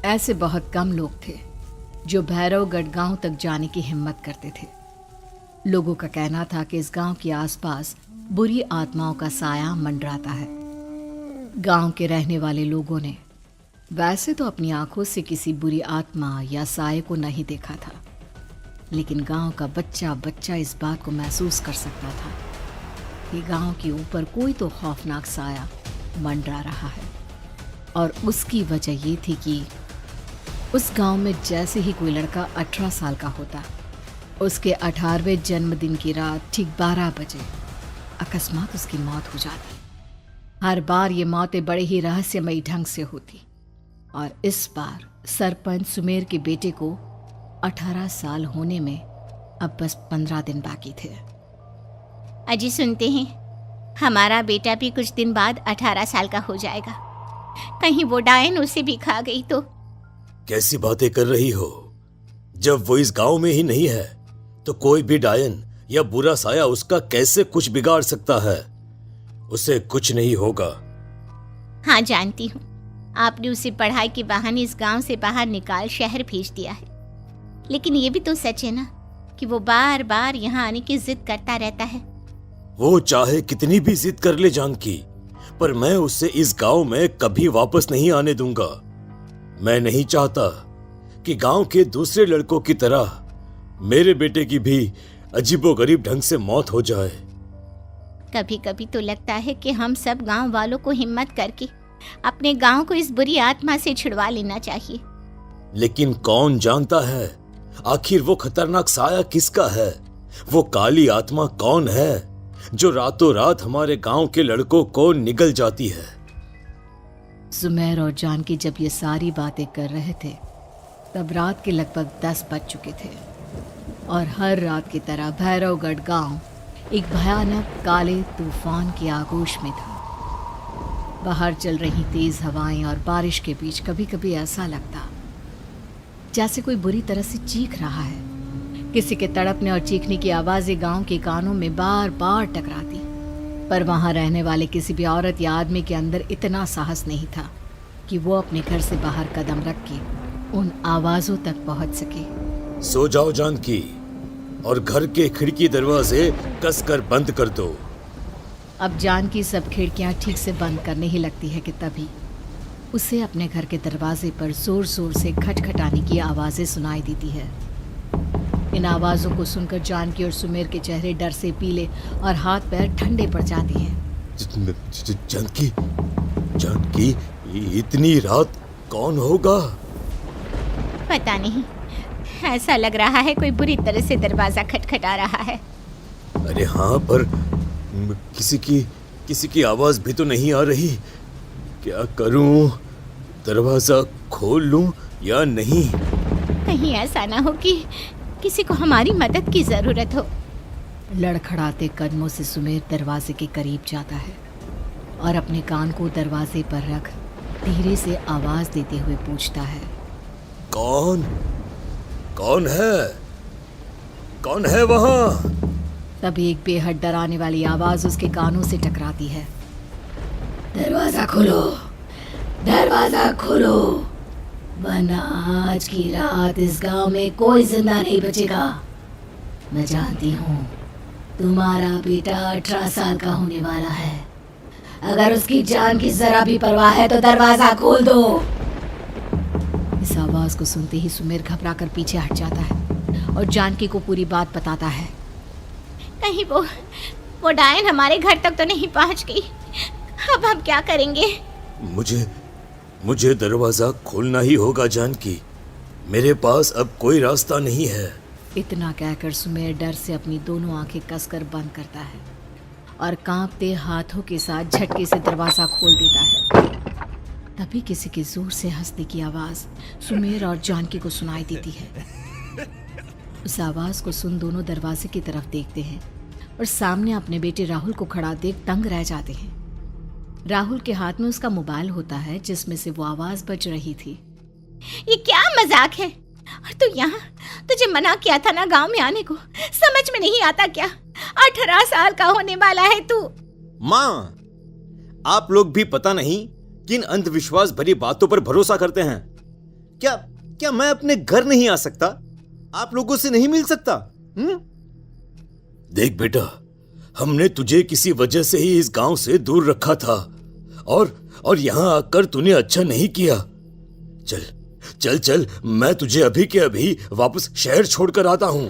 ऐसे बहुत कम लोग थे जो भैरवगढ़ गांव तक जाने की हिम्मत करते थे। लोगों का कहना था कि इस गांव के आसपास बुरी आत्माओं का साया मंडराता है। गांव के रहने वाले लोगों ने वैसे तो अपनी आंखों से किसी बुरी आत्मा या साये को नहीं देखा था, लेकिन गांव का बच्चा बच्चा इस बात को महसूस कर सकता था कि गांव के ऊपर कोई तो खौफनाक साया मंडरा रहा है। और उसकी वजह ये थी कि उस गांव में जैसे ही कोई लड़का 18 साल का होता, उसके 18वें जन्मदिन की रात ठीक 12 बजे अकस्मात उसकी मौत हो जाती। हर बार ये मौतें बड़े ही रहस्यमयी ढंग से होती, और इस बार सरपंच सुमेर के बेटे को 18 साल होने में अब बस 15 दिन बाकी थे। अजी सुनते हैं, हमारा बेटा भी कुछ दिन बाद 18 साल का हो जाएगा। कहीं वो डायन उसे भी खा गई तो? कैसी बातें कर रही हो? जब वो इस गांव में ही नहीं है तो कोई भी डायन या बुरा साया उसका कैसे कुछ बिगाड़ सकता है? उसे कुछ नहीं होगा। हाँ जानती हूँ, आपने उसे पढ़ाई के बहाने इस गांव से बाहर निकाल शहर भेज दिया है, लेकिन ये भी तो सच है ना कि वो बार बार यहाँ आने की जिद करता रहता है। वो चाहे कितनी भी जिद कर ले जानकी, पर मैं उसे इस गांव में कभी वापस नहीं आने दूंगा। मैं नहीं चाहता कि गांव के दूसरे लड़कों की तरह मेरे बेटे की भी अजीबोगरीब ढंग से मौत हो जाए। कभी कभी तो लगता है कि हम सब गांव वालों को हिम्मत करके अपने गांव को इस बुरी आत्मा से छुड़वा लेना चाहिए। लेकिन कौन जानता है आखिर वो खतरनाक साया किसका है? वो काली आत्मा कौन है जो रातों रात हमारे गांव के लड़कों को निगल जाती है? सुमेर और जानकी जब ये सारी बातें कर रहे थे तब रात के लगभग 10 बज चुके थे, और हर रात की तरह भैरवगढ़ गांव एक भयानक काले तूफान की आगोश में था। बाहर चल रही तेज हवाएं और बारिश के बीच कभी कभी ऐसा लगता जैसे कोई बुरी तरह से चीख रहा है। किसी के तड़पने और चीखने की आवाजें गांव के कानों में बार बार टकराती, पर वहां रहने वाले किसी भी औरत या आदमी के अंदर इतना साहस नहीं था कि वो अपने घर से बाहर कदम रख के उन आवाजों तक पहुंच सके। सो जाओ जानकी, और घर के खिड़की दरवाजे कसकर बंद कर दो। अब जानकी सब खिड़कियां ठीक से बंद करने ही लगती है कि तभी उसे अपने घर के दरवाजे पर जोर जोर से खटखटाने की आवाजें सुनाई देती है। इन आवाजों को सुनकर जानकी और सुमेर के चेहरे डर से पीले और हाथ पैर ठंडे पड़ जाते हैं। जानकी, जानकी, इतनी रात कौन होगा? पता नहीं, ऐसा लग रहा है कोई बुरी तरह से दरवाजा खटखटा रहा है। अरे हाँ, पर किसी की आवाज भी तो नहीं आ रही। क्या करूं? दरवाजा खोल लूं या नहीं? कहीं ऐसा ना हो कि किसी को हमारी मदद की जरूरत हो। लड़खड़ाते कदमों से सुमेर दरवाजे के करीब जाता है और अपने कान को दरवाजे पर रख धीरे से आवाज देते हुए पूछता है, कौन है? कौन है वहां? तभी एक बेहद डराने वाली आवाज उसके कानों से टकराती है। दरवाजा खोलो, दरवाजा खोलो, वरना आज की रात इस गांव में कोई जिंदा नहीं बचेगा। मैं जानती हूँ तुम्हारा बेटा 18 साल का होने वाला है। अगर उसकी जान की जरा भी परवाह है तो दरवाजा खोल दो। इस आवाज को सुनते ही सुमेर घबराकर पीछे हट जाता है और जानकी को पूरी बात बताता है। कहीं वो डायन हमारे घर तक तो नहीं पहुंच गई? अब हम क्या करेंगे? मुझे दरवाजा खोलना ही होगा जानकी। मेरे पास अब कोई रास्ता नहीं है। इतना कहकर सुमेर डर से अपनी दोनों आंखें कसकर बंद करता है और कांपते हाथों के साथ झटके से दरवाजा खोल देता है। तभी किसी के जोर से हंसने की आवाज सुमेर और जानकी को सुनाई देती है। उस आवाज को सुन दोनों दरवाजे की तरफ देखते हैं और सामने अपने बेटे राहुल को खड़ा देख दंग रह जाते हैं। राहुल के हाथ में उसका मोबाइल होता है जिसमें से वो आवाज बज रही थी। ये क्या मजाक है? और तू यहाँ, तुझे मना किया था ना गांव में आने को, समझ में नहीं आता क्या? 18 साल का होने वाला है तू। माँ, आप लोग भी पता नहीं किन अंधविश्वास भरी बातों पर भरोसा करते हैं। क्या क्या मैं अपने घर नहीं आ सकता? आप लोगों से नहीं मिल सकता? देख बेटा, हमने तुझे किसी वजह से ही इस गांव से दूर रखा था और यहां आकर तूने अच्छा नहीं किया। चल चल चल, मैं तुझे अभी के अभी वापस शहर छोड़कर आता हूं।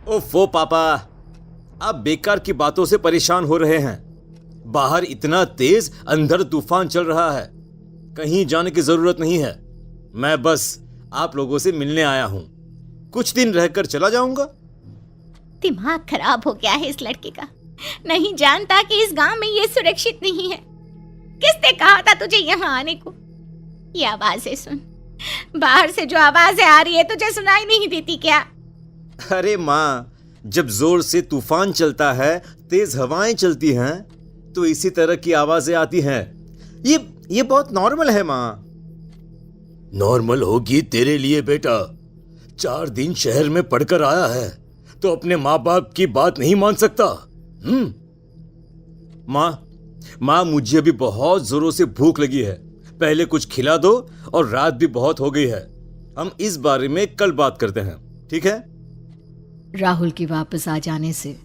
ओफो पापा, आप बेकार की बातों से परेशान हो रहे हैं। बाहर इतना तेज अंधड़ तूफान चल रहा है, कहीं जाने की जरूरत नहीं है। मैं बस आप लोगों से मिलने आया हूं, कुछ दिन रहकर चला जाऊंगा। दिमाग खराब हो गया है इस लड़के का। नहीं जानता कि इस गांव में ये सुरक्षित नहीं है। किसने कहा था तुझे यहाँ आने को? ये आवाजें सुन, बाहर से जो आवाजें आ रही है तुझे सुनाई नहीं देती क्या? अरे माँ, जब जोर से तूफान चलता है, तेज हवाएं चलती हैं, तो इसी तरह की आवाजें आती हैं। ये बहुत नॉर्मल है माँ। नॉर्मल होगी तेरे लिए बेटा। 4 दिन शहर में पढ़कर आया है तो अपने माँ बाप की बात नहीं मान सकता? माँ, मुझे अभी बहुत जोरों से भूख लगी है। पहले कुछ खिला दो, और रात भी बहुत हो गई है। हम इस बारे में कल बात करते हैं, ठीक है? राहुल के वापस आ जाने से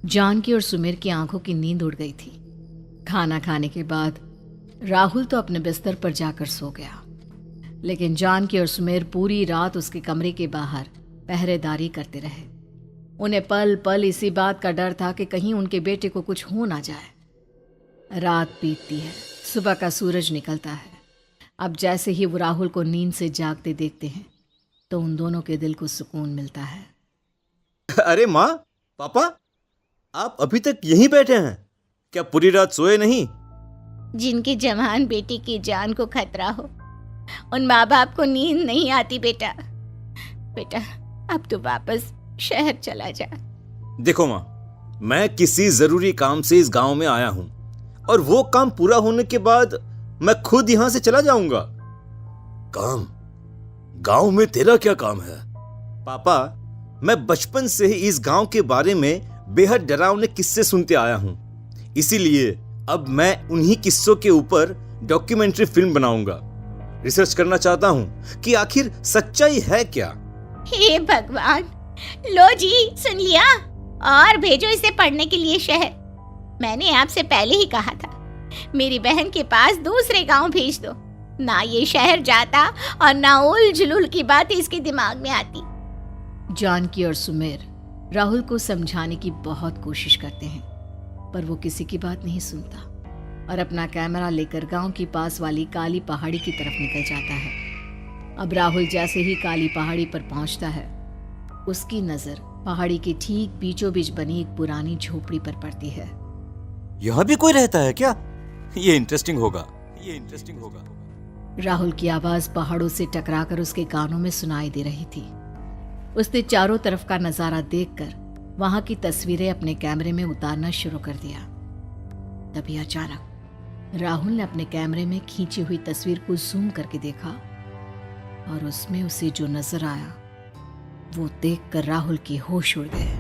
जानकी और सुमेर की आंखों की नींद उड़ गई थी। खाना खाने के बाद राहुल तो अपने बिस्तर पर जाकर सो गया, लेकिन जानकी और सुमेर पूरी रात उसके कमरे के बाहर पहरेदारी करते रहे। उन्हें पल पल इसी बात का डर था कि कहीं उनके बेटे को कुछ हो ना जाए। रात बीतती है, सुबह का सूरज निकलता है। अब जैसे ही वो राहुल को नींद से जागते देखते हैं तो उन दोनों के दिल को सुकून मिलता है। अरे माँ, पापा, आप अभी तक यहीं बैठे हैं? क्या पूरी रात सोए नहीं? जिनके जवान बेटी की जान को खतरा हो, उन माँ बाप को नींद नहीं आती बेटा। बेटा, अब तो वापस शहर चला जा। देखो माँ, मैं किसी जरूरी काम से इस गांव में आया हूं, और वो काम पूरा होने के बाद मैं खुद यहां से चला जाऊंगा। काम? गांव में तेरा क्या काम है? पापा, मैं बचपन से ही इस गांव के बारे में बेहद डरावने किस्से सुनते आया हूं, इसीलिए अब मैं उन्हीं किस्सों के ऊपर डॉक्यूमेंट्री फिल्म बनाऊंगा। रिसर्च करना चाहता हूं कि आखिर सच्चाई है क्या। हे भगवान, लो जी, सुन लिया, और भेजो इसे पढ़ने के लिए शहर। मैंने आपसे पहले ही कहा था, मेरी बहन के पास दूसरे गांव भेज दो। ना ये शहर जाता और ना उल जुलूल की बात इसके दिमाग में आती। जानकी और सुमेर राहुल को समझाने की बहुत कोशिश करते हैं, पर वो किसी की बात नहीं सुनता और अपना कैमरा लेकर गांव की पास वाली काली पहाड़ी की तरफ निकल जाता है। अब राहुल जैसे ही काली पहाड़ी पर पहुंचता है, उसकी नजर पहाड़ी के ठीक बीचों बीच बनी एक पुरानी झोपड़ी पर पड़ती है। यहाँ भी कोई रहता है क्या? ये इंटरेस्टिंग होगा। राहुल की आवाज पहाड़ों से टकराकर उसके कानों में सुनाई दे रही थी। उसने चारों तरफ का नजारा देखकर वहां की तस्वीरें अपने कैमरे में उतारना शुरू कर दिया। तभी अचानक राहुल ने अपने कैमरे में खींची हुई तस्वीर को जूम करके देखा, और उसमें उसे जो नजर आया वो देखकर राहुल के होश उड़ गए।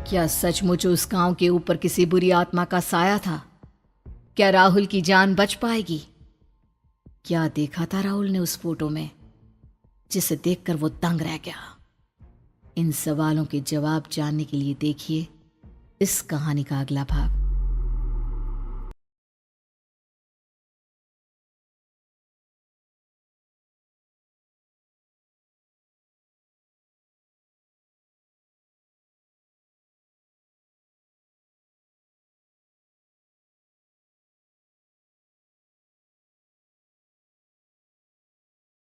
क्या सचमुच उस गांव के ऊपर किसी बुरी आत्मा का साया था? क्या राहुल की जान बच पाएगी? क्या देखा था राहुल ने उस फोटो में जिसे देखकर वो दंग रह गया? इन सवालों के जवाब जानने के लिए देखिए इस कहानी का अगला भाग।